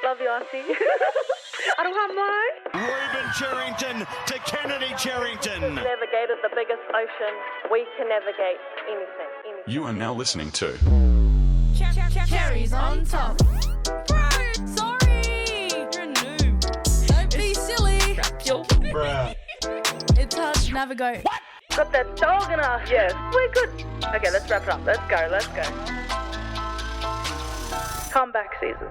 Love you, Auntie. I don't have mine. Rueben Cherrington to Kennedy Cherrington. Navigated the biggest ocean. We can navigate anything. You are now listening to Cherries on top. Bro, sorry. You're a noob. Don't be silly. Bruh. It's hard to navigate. What? Got that dog in us. Yes, we could. Okay, let's wrap it up. Let's go. Comeback season.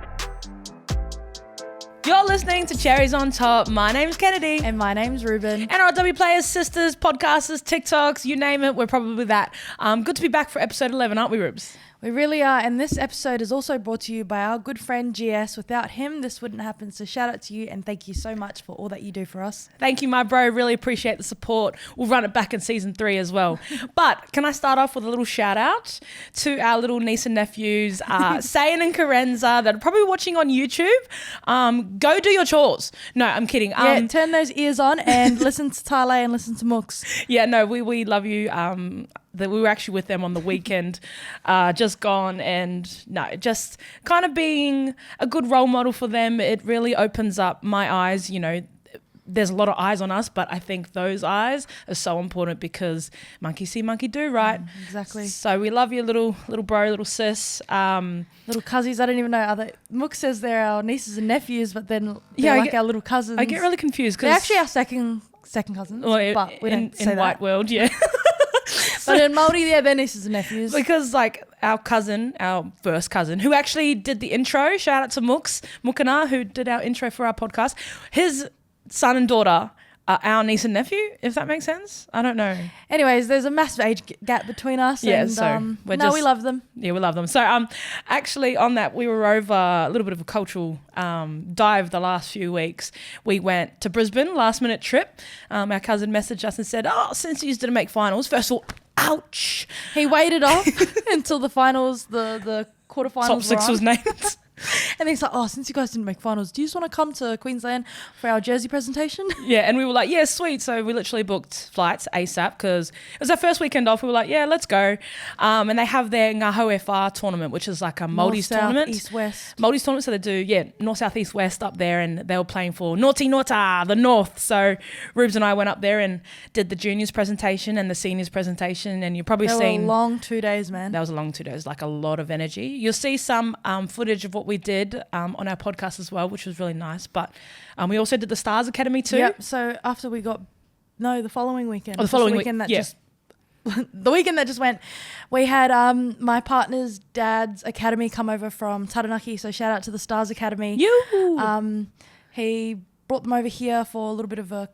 You're listening to Cherries on Top. My name's Kennedy. And my name's Rueben. And our W Players, sisters, podcasters, TikToks, you name it, we're probably that. Good to be back for episode 11, aren't we, Rubes? We really are. And this episode is also brought to you by our good friend GS. Without him, this wouldn't happen. So shout out to you and thank you so much for all that you do for us. Thank you, my bro. Really appreciate the support. We'll run it back in season 3 as well. But can I start off with a little shout out to our little niece and nephews, Sayan and Karenza, that are probably watching on YouTube. Go do your chores. No, I'm kidding. Turn those ears on and listen to Tale and listen to Mooks. Yeah, no, we love you. That we were actually with them on the weekend, just gone, and no, just kind of being a good role model for them. It really opens up my eyes. You know, there's a lot of eyes on us, but I think those eyes are so important because monkey see, monkey do, right? Exactly. So we love you, little bro, little sis. Little cousins. I don't even know. Mook says they're our nieces and nephews, but then they're our little cousins. I get really confused because they're actually our second cousins, but we don't say in that. white world, yeah. But in Māori, they're nieces and nephews. Because like our first cousin, who actually did the intro, shout out to Mukana, who did our intro for our podcast, his son and daughter are our niece and nephew, if that makes sense. I don't know. Anyways, there's a massive age gap between us. Yeah, and, so we love them. Yeah, we love them. So actually on that, we were over a little bit of a cultural dive the last few weeks. We went to Brisbane, last minute trip. Our cousin messaged us and said, since you didn't make finals, first of all, ouch. He waited off until the finals, the quarterfinals Top 6 was named. And he's like, since you guys didn't make finals, do you just want to come to Queensland for our jersey presentation? Yeah, and we were like, yeah, sweet. So we literally booked flights ASAP because it was our first weekend off. We were like, yeah, let's go. And they have their Ngaho FR tournament, which is like a Māori's tournament. East, West. Māori's tournament, so they do, North, South, East, West up there, and they were playing for Naughty Nota, the North. So Rubes and I went up there and did the juniors presentation and the seniors presentation, and you've probably seen... They were long 2 days, man. That was a long 2 days, like a lot of energy. You'll see some footage of what we did on our podcast as well, which was really nice. But we also did the Stars Academy too. Yep. So after we got the following weekend. The following weekend the weekend that just went, we had my partner's dad's academy come over from Taranaki. So shout out to the Stars Academy. He brought them over here for a little bit of a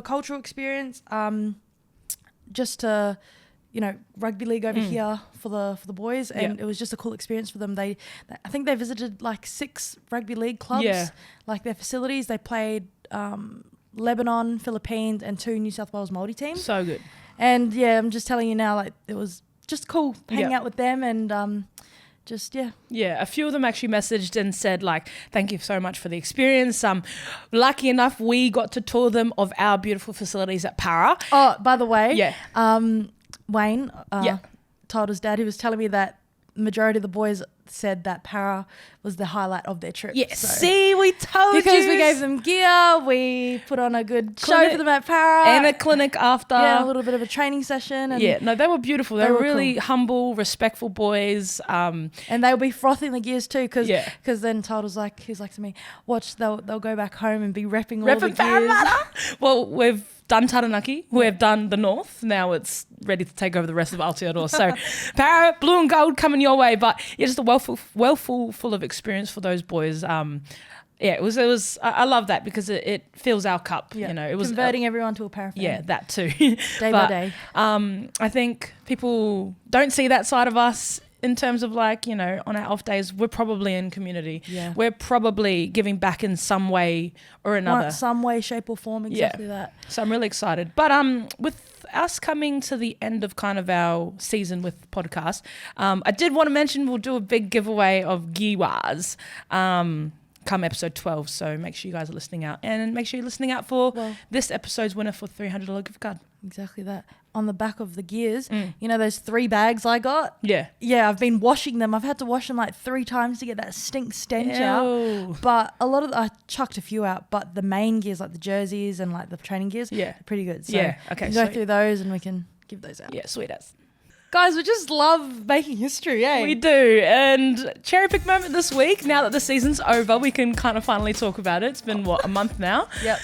cultural experience. Just to, rugby league over here for the boys, and it was just a cool experience for them. I think they visited like 6 rugby league clubs, like their facilities. They played Lebanon, Philippines, and 2 New South Wales Māori teams. So good. And I'm just telling you now, like it was just cool hanging out with them and a few of them actually messaged and said like, thank you so much for the experience. Lucky enough, we got to tour them of our beautiful facilities at Para. Oh, by the way, Wayne, Tyler's dad, he was telling me that majority of the boys said that Para was the highlight of their trip. Yes, so. See, we told you. Because we gave them gear, we put on a good show for them at Para. And a clinic after. Yeah, a little bit of a training session. And they were beautiful. They were really cool. Humble, respectful boys. And they'll be frothing the gears too, because then Tyler's like, he's like to me, watch, they'll go back home and be repping all the gears. Well, we've done Taranaki, we've done the North, now it's ready to take over the rest of Aotearoa. So Para, blue and gold coming your way, but just a well full of experience for those boys. It was I love that because it fills our cup. It was converting everyone to a Para fan. Yeah, that too. Day by day. I think people don't see that side of us in terms of like, on our off days, we're probably in community. Yeah. We're probably giving back in some way or another. Some way, shape or form, exactly that. So I'm really excited. But with us coming to the end of kind of our season with podcast, I did want to mention we'll do a big giveaway of giwas come episode 12. So make sure you guys are listening out. And make sure you're listening out for this episode's winner for $300 gift card. Exactly that. on the back of the gears, you know, those 3 bags I got? Yeah. Yeah, I've been washing them. I've had to wash them like 3 times to get that stench out. But I chucked a few out, but the main gears, like the jerseys and like the training gears, they're pretty good. So okay. we can go through those and we can give those out. Yeah, sweet as. Guys, we just love making history, eh? We do. And cherry pick moment this week, now that the season's over, we can kind of finally talk about it. It's been, a month now? Yep.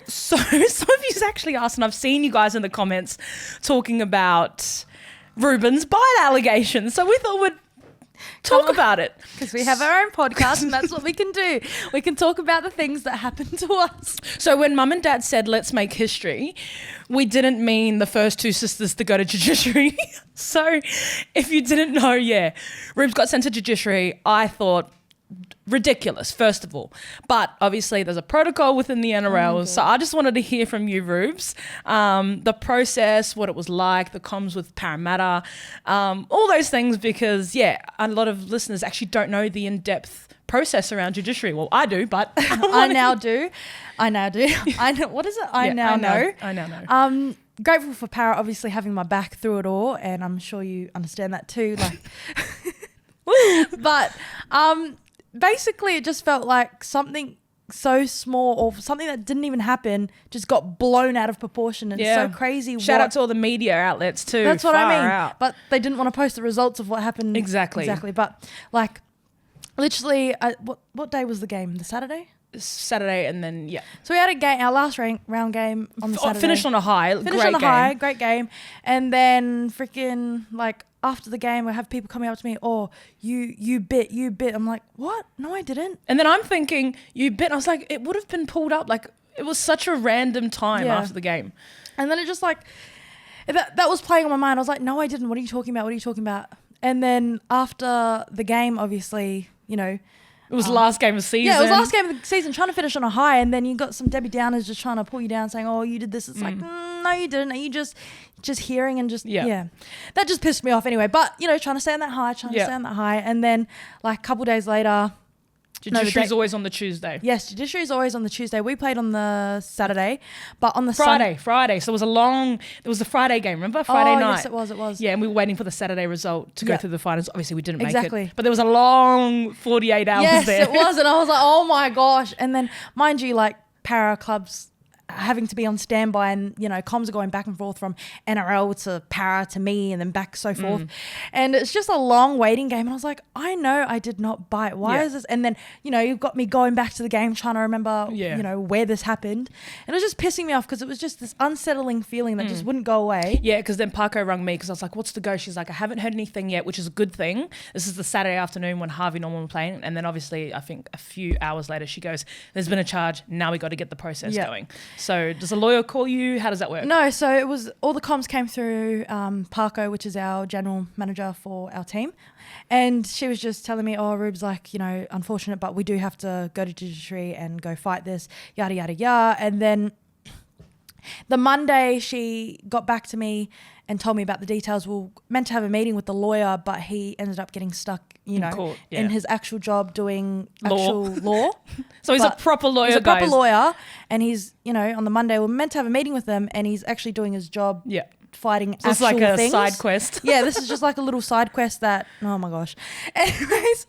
So some of you actually asked, and I've seen you guys in the comments talking about Ruben's bite allegations. So we thought we'd talk about it. Because we have our own podcast and that's what we can do. We can talk about the things that happen to us. So when Mum and Dad said, let's make history, we didn't mean the first 2 sisters to go to Judiciary. So if you didn't know, Rubes got sent to Judiciary. I thought, ridiculous, first of all. But obviously there's a protocol within the NRL. So I just wanted to hear from you, Rubes, the process, what it was like, the comms with Parramatta, all those things, because, a lot of listeners actually don't know the in-depth process around Judiciary. Well, I do, but I now do. I know. What is it? I now know. Grateful for Para obviously having my back through it all, and I'm sure you understand that too. Like, but basically, it just felt like something so small or something that didn't even happen just got blown out of proportion. And it's so crazy. Shout out to all the media outlets too. That's what I mean. Out. But they didn't want to post the results of what happened. Exactly. But like, literally, what day was the game? The Saturday? Saturday, and then So we had a game, our last round game on the Saturday. Finished on a high. Great game. And then freaking like after the game, I have people coming up to me, "Oh, you bit." I'm like, "What? No, I didn't." And then I'm thinking, "You bit." I was like, "It would have been pulled up." Like it was such a random time after the game. And then it just like that was playing on my mind. I was like, "No, I didn't. What are you talking about?" And then after the game, obviously, you know. It was the last game of the season. Yeah, it was the last game of the season, trying to finish on a high, and then you got some Debbie Downers just trying to pull you down, saying, "Oh, you did this." It's like, no, you didn't. Are you just hearing and just that just pissed me off anyway. But you know, trying to stay on that high, and then like a couple days later. Judiciary's always on the Tuesday. Yes, Judiciary's always on the Tuesday. We played on the Saturday, but on the Friday. So it was the Friday game, remember? Friday night. Yes, it was. Yeah, and we were waiting for the Saturday result to go through the finals. Obviously, we didn't make it. But there was a long 48 hours there. Yes, it was. And I was like, oh my gosh. And then, mind you, like, para clubs having to be on standby, and you know, comms are going back and forth from NRL to para to me and then back so forth, and it's just a long waiting game. And I was like, I know I did not bite. Why is this? And then you know, you've got me going back to the game trying to remember you know, where this happened, and it was just pissing me off because it was just this unsettling feeling that just wouldn't go away. Yeah, because then Parko rung me because I was like, what's the go? She's like, I haven't heard anything yet, which is a good thing. This is the Saturday afternoon when Harvey Norman were playing, and then obviously I think a few hours later she goes, there's been a charge, now we got to get the process going. So does a lawyer call you? How does that work? No, so it was all the comms came through Parko, which is our general manager for our team, and she was just telling me, oh, Rube's like, you know, unfortunate, but we do have to go to Judiciary and go fight this, yada yada yada. And then the Monday she got back to me and told me about the details. We were meant to have a meeting with the lawyer, but he ended up getting stuck, you know, court, in his actual job doing actual law. So he's a proper lawyer, He's a proper lawyer, and he's, you know, on the Monday we're meant to have a meeting with him, and he's actually doing his job. Yeah. Fighting so actual it's like a things. side quest. Yeah, this is just like a little side quest that, oh my gosh. Anyways,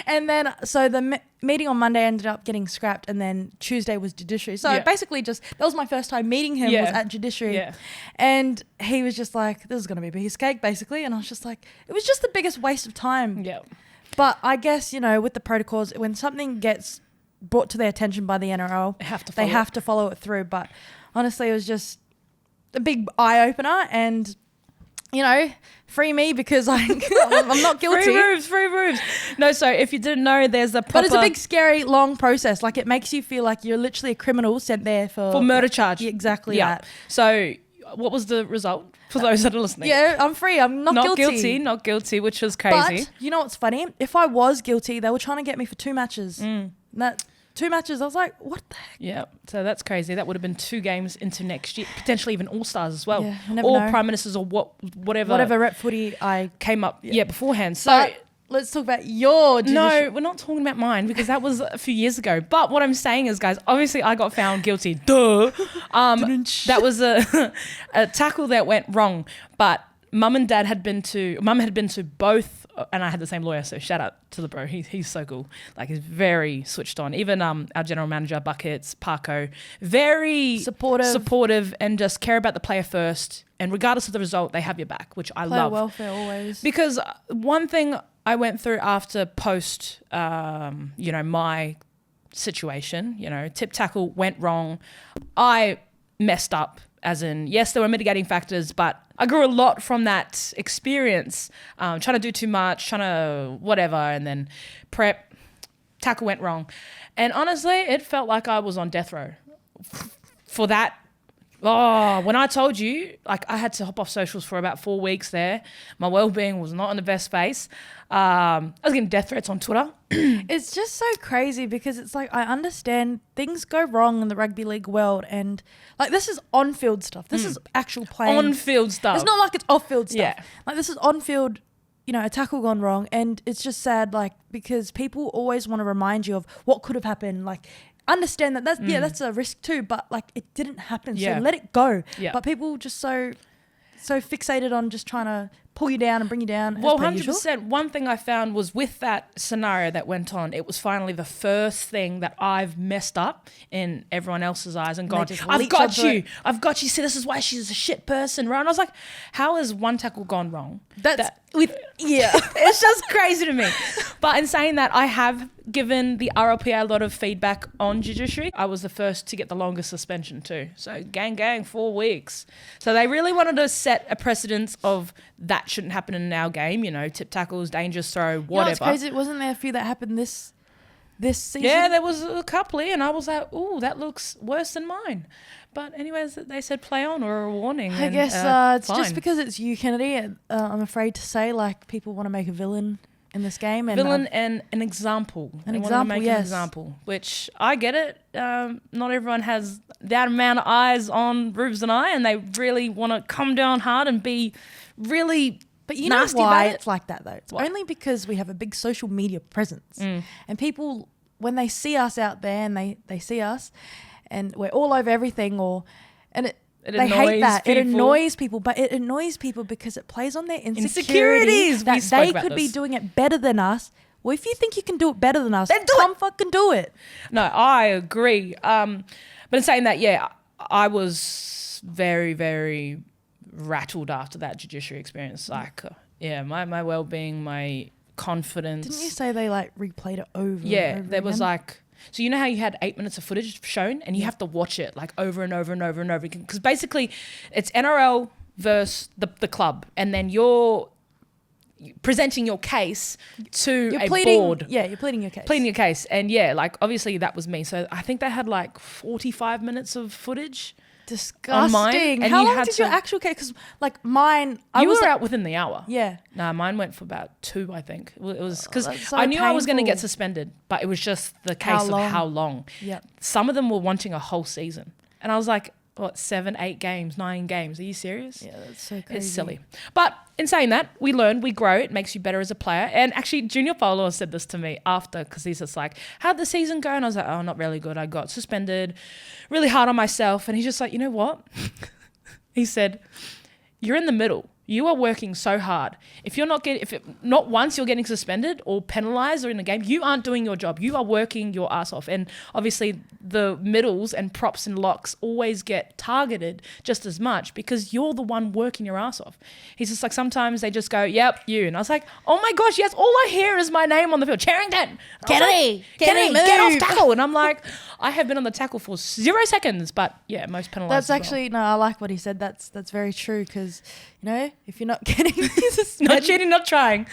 and then so the meeting on Monday ended up getting scrapped, and then Tuesday was Judiciary. So basically just, that was my first time meeting him, was at Judiciary. Yeah. And he was just like, this is going to be a piece of cake, basically. And I was just like, it was just the biggest waste of time. Yeah. But I guess, you know, with the protocols, when something gets brought to their attention by the NRL, they have to follow it through. But honestly, it was just a big eye opener, and you know, free me because I'm not guilty. Free roofs. No, so if you didn't know, there's a proper... But it's a big, scary, long process. Like, it makes you feel like you're literally a criminal sent there for murder charge. Yeah, exactly that. So what was the result for those that are listening? Yeah, I'm free. I'm not guilty. Not guilty, which was crazy. But you know what's funny? If I was guilty, they were trying to get me for 2 matches. 2 matches. I was like, what the heck? Yeah, so that's crazy. That would have been 2 games into next year, potentially even All-Stars as well. Yeah, you never or know. Prime Ministers or whatever. Whatever rep footy I came up beforehand. So let's talk about your judiciary. No, we're not talking about mine because that was a few years ago. But what I'm saying is, guys, obviously I got found guilty. Duh. That was a tackle that went wrong. But mum had been to both, and I had the same lawyer, so shout out to the bro. He's so cool. Like, he's very switched on. Even our general manager, Buckets, Parko, very supportive and just care about the player first. And regardless of the result, they have your back, which I love. Player welfare always. Because one thing I went through after post, my situation, tip tackle went wrong. I messed up, as in, yes, there were mitigating factors, but I grew a lot from that experience, trying to do too much, trying to whatever, and then prep, tackle went wrong. And honestly, it felt like I was on death row for that. Oh, when I told you, like, I had to hop off socials for about 4 weeks there. My well-being was not in the best space. I was getting death threats on Twitter. It's just so crazy because it's like, I understand things go wrong in the rugby league world, and like, this is on-field stuff. This is actual playing. On-field stuff. It's not like it's off-field stuff. Yeah. Like, this is on-field, a tackle gone wrong, and it's just sad, like, because people always want to remind you of what could have happened. Like, understand that's a risk too, but like, it didn't happen, so let it go. But people just so fixated on just trying to pull you down and bring you down. Well, 100%. One thing I found was with that scenario that went on, it was finally the first thing that I've messed up in everyone else's eyes and gone, I've got you. See, this is why she's a shit person, right? And I was like, how has one tackle gone wrong? It's just crazy to me. But in saying that, I have given the RLPA a lot of feedback on Judiciary. I was the first to get the longest suspension too. So gang, 4 weeks. So they really wanted to set a precedence of that shouldn't happen in our game, tip tackles, dangerous throw, whatever. It's crazy. Wasn't there a few that happened this season? Yeah, there was a couple, and I was like, ooh, that looks worse than mine. But anyways, they said play on or a warning. I guess it's fine. Just because it's you, Kennedy. I'm afraid to say, like, people want to make a villain in this game. And, and an example. An example, which I get it. Not everyone has that amount of eyes on Rubes and I, and they really want to come down hard and be really But you know why it's like that, though? It's only because we have a big social media presence. And people, when they see us out there and they see us and we're all over everything, they hate that. It annoys people, but it annoys people because it plays on their insecurities that they could be doing it better than us. Well, if you think you can do it better than us, then come fucking do it. No, I agree. But in saying that, I was very, very rattled after that Judiciary experience. Like, my well-being, my confidence. Didn't you say they like replayed it over? Yeah, and over there again? was like. So you know how you had 8 minutes of footage shown and you have to watch it like over and over and over and over again? Because basically it's NRL versus the club, and then you're presenting your case to board. Yeah, you're pleading your case. Pleading your case. And like obviously that was me. So I think they had like 45 minutes of footage. Disgusting. On mine, and how long did your actual case? Because like mine, I was out within the hour. Yeah. Nah, mine went for about 2, I think. It was because so I knew I was going to painful. get suspended, but it was just the case of how long. Yep. Some of them were wanting a whole season, and I was like, what, 7, 8 games, 9 games? Are you serious? Yeah, that's so crazy. It's silly. But in saying that, we learn, we grow. It makes you better as a player. And actually, Junior Paulo said this to me after, because he's just like, how'd the season go? And I was like, oh, not really good. I got suspended, really hard on myself. And he's just like, you know what? He said, you're in the middle. You are working so hard. If you're not not once you're getting suspended or penalized or in the game, you aren't doing your job. You are working your ass off. And obviously the middles and props and locks always get targeted just as much because you're the one working your ass off. He's just like, sometimes they just go, yep, you. And I was like, oh my gosh, yes, all I hear is my name on the field. Cherrington. Kennedy, get off tackle. And I'm like, I have been on the tackle for 0 seconds, but yeah, most penalized. That's actually, no, I like what he said. That's very true because, if you're not getting not cheating, not trying.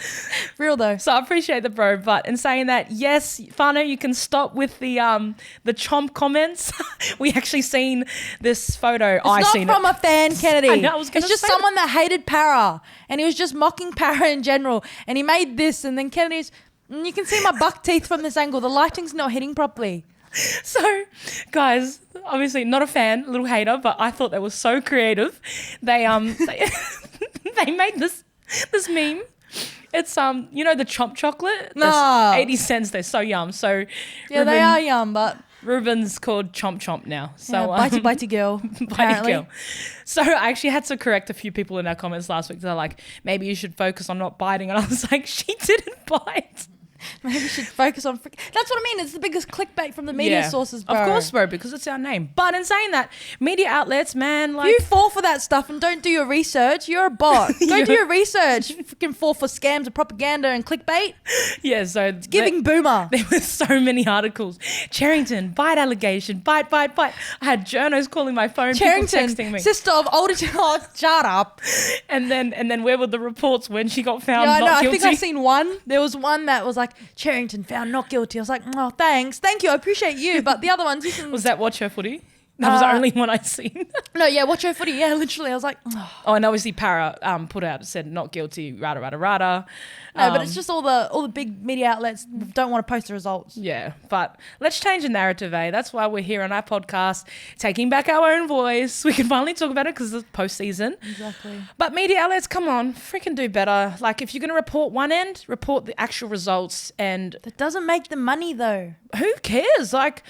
Real though. So I appreciate the bro. But in saying that, yes, Fano, you can stop with the chomp comments. We actually seen this photo. It's not from a fan, Kennedy. I know, it's just someone that hated para, and he was just mocking para in general. And he made this, and then Kennedy's. You can see my buck teeth from this angle. The lighting's not hitting properly. So, guys, obviously not a fan, little hater, but I thought they were so creative. They they made this meme, It's you know the chomp chocolate? No. 80 cents. They're so yum. So Yeah, they are yum, but Ruben's called Chomp Chomp now. So bitey girl. Apparently. girl. So I actually had to correct a few people in our comments last week. They're like, maybe you should focus on not biting. And I was like, she didn't bite. Maybe we should focus on... That's what I mean. It's the biggest clickbait from the media sources, bro. Of course, bro, because it's our name. But in saying that, media outlets, man, like... You fall for that stuff and don't do your research, you're a bot. Go do your research. You freaking fall for scams and propaganda and clickbait. Yeah, so... It's giving boomer. There were so many articles. Cherrington, bite allegation, bite. I had journos calling my phone, Cherrington, people texting me. sister of older... Oh, shut up. And then where were the reports when she got found Yeah, not I guilty? think I seen one. There was one that was like, Cherrington found not guilty. I was like, oh, thanks. Thank you. I appreciate you. But the other ones, you can... Was that Watch Her Footy? That was the only one I'd seen. No, yeah, watch her footy. Yeah, literally. I was like, oh. Oh, and obviously Para put out, said not guilty, rada. No, but it's just all the big media outlets don't want to post the results. Yeah, but let's change the narrative, eh? That's why we're here on our podcast, taking back our own voice. We can finally talk about it because it's postseason. Exactly. But media outlets, come on, freaking do better. Like, if you're going to report one end, report the actual results. And That doesn't make the money, though. who cares? Like,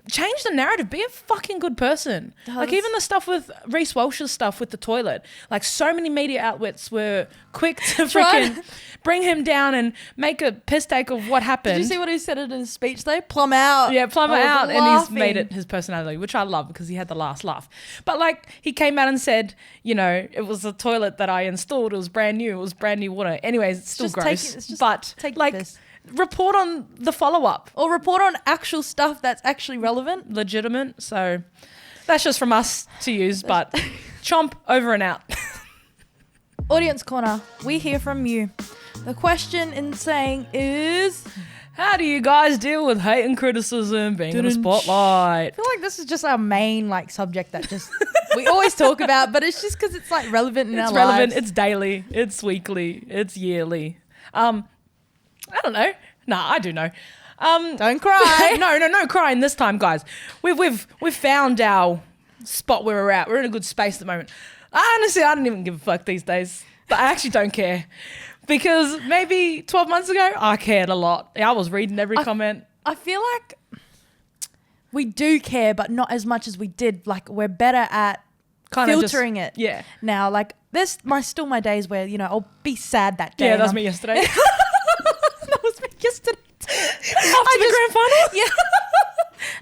change the narrative. Be a fucking good person. Like, even the stuff with Reece Walsh's stuff with the toilet. Like, so many media outlets were quick to freaking bring him down and make a piss take of what happened. Did you see what he said in his speech, though? Plumb out. Yeah, plumber I was out, and he's laughing. made it his personality, which I love because he had the last laugh. But like, he came out and said, you know, it was a toilet that I installed. It was brand new. It was brand new water. Anyways, it's still Just gross. But take like, this. report on the follow up, Or report on actual stuff that's actually relevant. legitimate. So that's just from us to use. But chomp over and out. Audience Corner, we hear from you. The question in saying is... How do you guys deal with hate and criticism being in the spotlight? I feel like this is just our main subject that just we always talk about, but it's just because it's relevant in our It's relevant. lives. It's daily. It's weekly. It's yearly. I don't know. Nah, I do know. Don't cry. no crying this time, guys. We've found our spot where we're at. We're in a good space at the moment. Honestly, I don't even give a fuck these days. But I actually don't care. Because maybe 12 months ago, I cared a lot. I was reading every comment. I feel like we do care, but not as much as we did. Like, we're better at Kinda filtering just- it. yeah. Now, like, there's still my days where, I'll be sad that day. Yeah, and that was I'm- me yesterday. That was me yesterday. After the grand final? Yeah.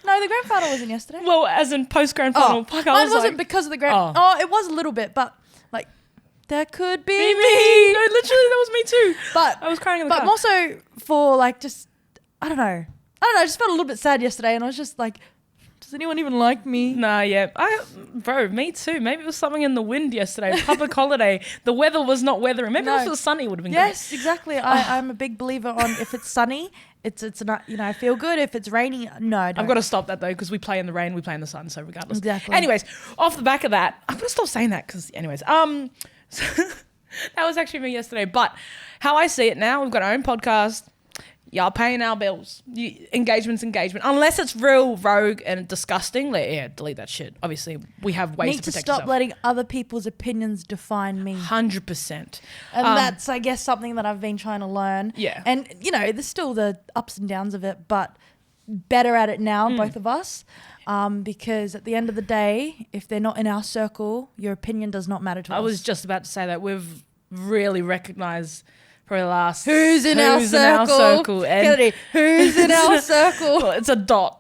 No, the grand final wasn't yesterday. Well, as in post-grand final. Fuck, I mine was wasn't like, because of the grand... Oh. Oh, it was a little bit, but, that could be me. me. No, literally, that was me too. But I was crying in the But car. more so for I don't know. I just felt a little bit sad yesterday, and I was just like, does anyone even like me? Nah, yeah. Bro, me too. Maybe it was something in the wind yesterday. Public holiday. The weather was not weathering. Maybe if it was sunny, it would have been Yes, exactly. I'm a big believer on if it's sunny, it's not, I feel good. If it's raining, no, I don't. I've got to stop that though because we play in the rain, we play in the sun, so regardless. Exactly. Anyways, off the back of that, I'm gonna stop saying that because, anyways, so that was actually me yesterday. But how I see it now, we've got our own podcast. Y'all paying our bills. Engagement's engagement. Unless it's real rogue and disgusting, delete that shit. Obviously, we have ways Need to to protect stop yourself. letting other people's opinions define me. 100%. And that's, I guess, something that I've been trying to learn. Yeah. And, there's still the ups and downs of it, but better at it now, both of us. Because at the end of the day, if they're not in our circle, your opinion does not matter to us. I was just about to say that we've really recognised probably the last... Who's in our circle? And Kennedy, who's in our circle? well, it's a dot.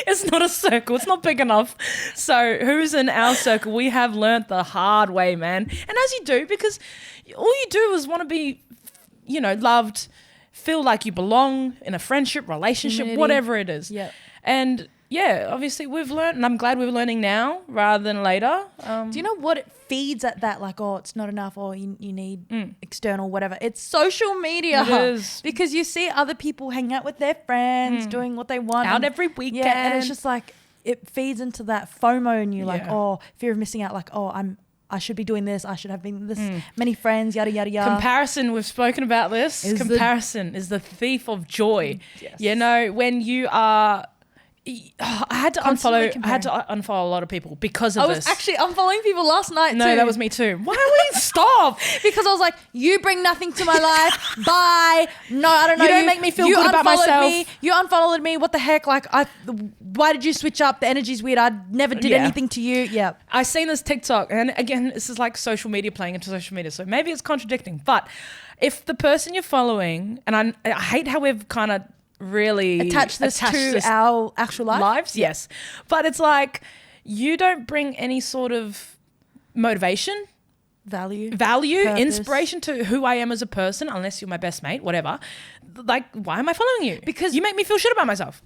It's not a circle. It's not big enough. So who's in our circle? We have learnt the hard way, man. And as you do, because all you do is want to be, loved, feel like you belong in a friendship, relationship, Community. whatever it is. Yep. And yeah, obviously we've learnt, and I'm glad we're learning now rather than later. Do you know what it feeds at that? Like, oh, it's not enough, or you need external whatever. It's social media. It is. Because you see other people hang out with their friends, doing what they want. Out and- every weekend. Yeah, and it's just like, it feeds into that FOMO in you. Like, Yeah. oh, fear of missing out. Like, oh, I should be doing this. I should have been this many friends, yada, yada, yada. Comparison, we've spoken about this. Comparison is the thief of joy. Yes. When you are I had to unfollow a lot of people because of this. I was actually unfollowing people last night too. No, that was me too. Why don't we stop? Because I was like, you bring nothing to my life. Bye. No, I don't know. You don't make me feel good about myself. You unfollowed me. What the heck? Like, why did you switch up? The energy's weird. I never did anything to you. Yeah. I seen this TikTok, and again, this is like social media playing into social media, so maybe it's contradicting. But if the person you're following, and I hate how we've kind of really attach this to our actual lives. Yes. But it's like, you don't bring any sort of motivation, value, purpose, inspiration to who I am as a person, unless you're my best mate, whatever. Like, why am I following you? Because you make me feel shit about myself.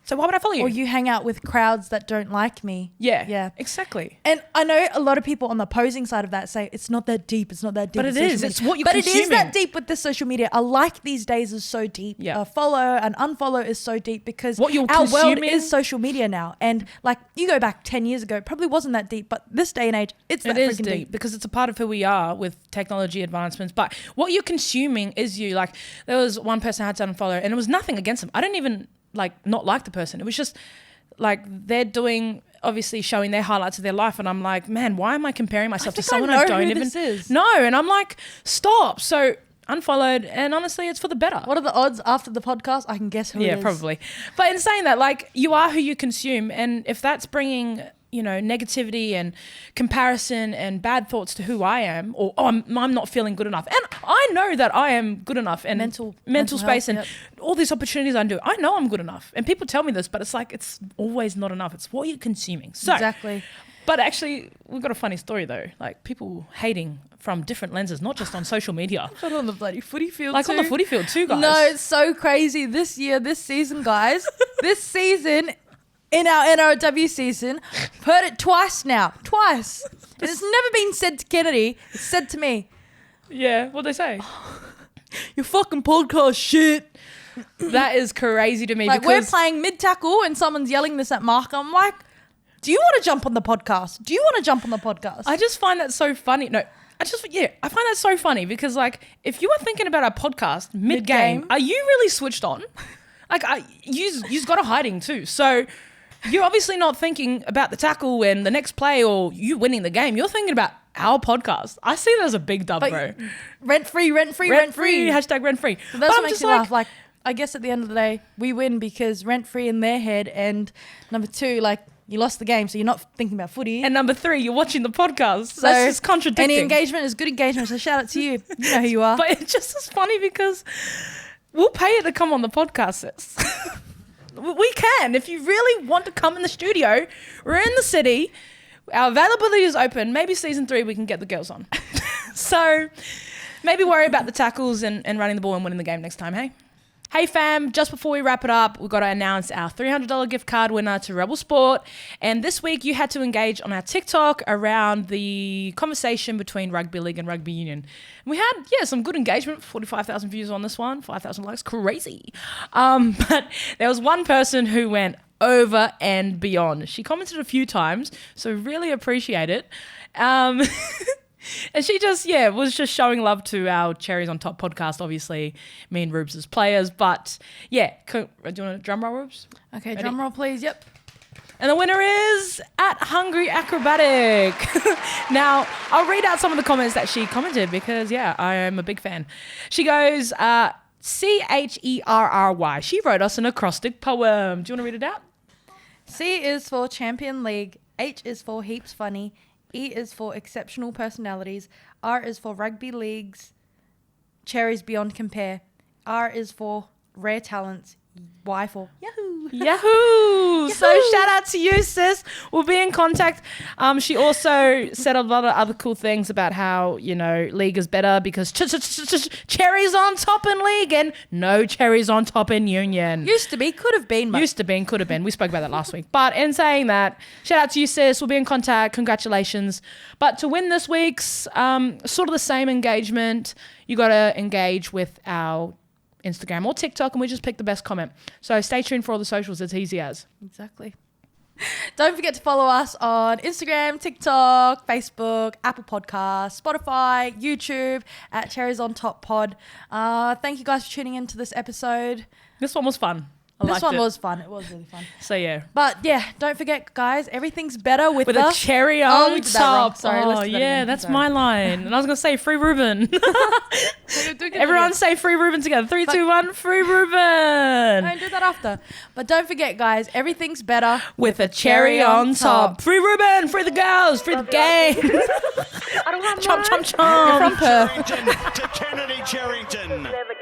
So why would I follow you? Or you hang out with crowds that don't like me. Yeah, exactly. And I know a lot of people on the opposing side of that say it's not that deep. It's not that deep. But it is. It's what you're consuming. But it is that deep with this social media. A like these days is so deep. Yeah. A follow and unfollow is so deep because what you're our consuming world is social media now. And like, you go back 10 years ago, it probably wasn't that deep. But this day and age, it is deep because it's a part of who we are with technology advancements. But what you're consuming is you. Like, there was one person I had to unfollow, and it was nothing against them. I didn't even not like the person. It was just like, they're doing, obviously showing their highlights of their life, and I'm like, man, why am I comparing myself to someone I don't even know? And I'm like, stop. So unfollowed, and honestly, it's for the better. What are the odds after the podcast? I can guess who it is. Yeah, probably. But in saying that, like, you are who you consume, and if that's bringing, you know, negativity and comparison and bad thoughts to who I am, or I'm not feeling good enough, and I know that I am good enough, and mental space health, and all these opportunities I do, I know I'm good enough, and people tell me this, but it's like, it's always not enough. It's what you're consuming. So, exactly. But actually, we've got a funny story though, like people hating from different lenses, not just on social media. But on the bloody footy field on the footy field too, guys. No, it's so crazy. This season, guys, in our NRW season, heard it twice now. Twice. And it's never been said to Kennedy. It's said to me. Yeah, what'd they say? Your fucking podcast shit. That is crazy to me. Like, we're playing mid-tackle and someone's yelling this at Mark. I'm like, do you want to jump on the podcast? I just find that so funny. No, I find that so funny because, like, if you were thinking about our podcast mid-game, are you really switched on? Like, you've got a hiding too. So you're obviously not thinking about the tackle and the next play or you winning the game. You're thinking about our podcast. I see that as a big dub, bro. Rent free. Hashtag rent free. So that's what makes me laugh. Like, I guess at the end of the day, we win because rent free in their head. And number two, like, you lost the game, so you're not thinking about footy. And number three, you're watching the podcast. So that's just contradicting. Any engagement is good engagement. So shout out to you. You know who you are. But it's just as funny because we'll pay it to come on the podcast, sis. We can. If you really want to come in the studio, we're in the city. Our availability is open. Maybe season 3 we can get the girls on. So maybe worry about the tackles and running the ball and winning the game next time, hey? Hey fam, just before we wrap it up, we've got to announce our $300 gift card winner to Rebel Sport. And this week you had to engage on our TikTok around the conversation between rugby league and rugby union. And we had, some good engagement, 45,000 views on this one, 5,000 likes, crazy. But there was one person who went over and beyond. She commented a few times, so really appreciate it. And she just, was just showing love to our Cherries On Top podcast, obviously, me and Rubes as players. But, do you want a drum roll, Rubes? Okay, ready? Drum roll, please. Yep. And the winner is at Hungry Acrobatic. Now, I'll read out some of the comments that she commented because, I am a big fan. She goes, Cherry. She wrote us an acrostic poem. Do you want to read it out? C is for Champion League. H is for Heaps Funny. E is for exceptional personalities. R is for rugby leagues. Cherries beyond compare. R is for rare talents. Y for Yahoo. Yahoo! So shout out to you, sis. We'll be in contact. She also said a lot of other cool things about how, league is better because cherries on top in league and no cherries on top in union. Used to be, could have been. Could have been. We spoke about that last week. But in saying that, shout out to you, sis. We'll be in contact. Congratulations. But to win this week's sort of the same engagement, you got to engage with our Instagram or TikTok, and we just pick the best comment. So stay tuned for all the socials. It's easy as. Exactly. Don't forget to follow us on Instagram, TikTok, Facebook, Apple Podcasts, Spotify, YouTube at Cherries On Top Pod. Thank you guys for tuning into this episode. This one was fun. This one was fun. It was really fun. So yeah. But yeah, don't forget, guys, everything's better with a cherry on we did that wrong. top. Sorry, let's Oh do that yeah, again. that's Sorry. my line. And I was gonna say free Rueben. Everyone say free Rueben together. 3, 2, 1, free Rueben. Don't do that after. But don't forget, guys, everything's better With a cherry on top. Free Rueben, free the girls, free the gang. I don't want Chomp, mine. chomp, chomp. From Perth. Cherrington to Kennedy Cherrington. Never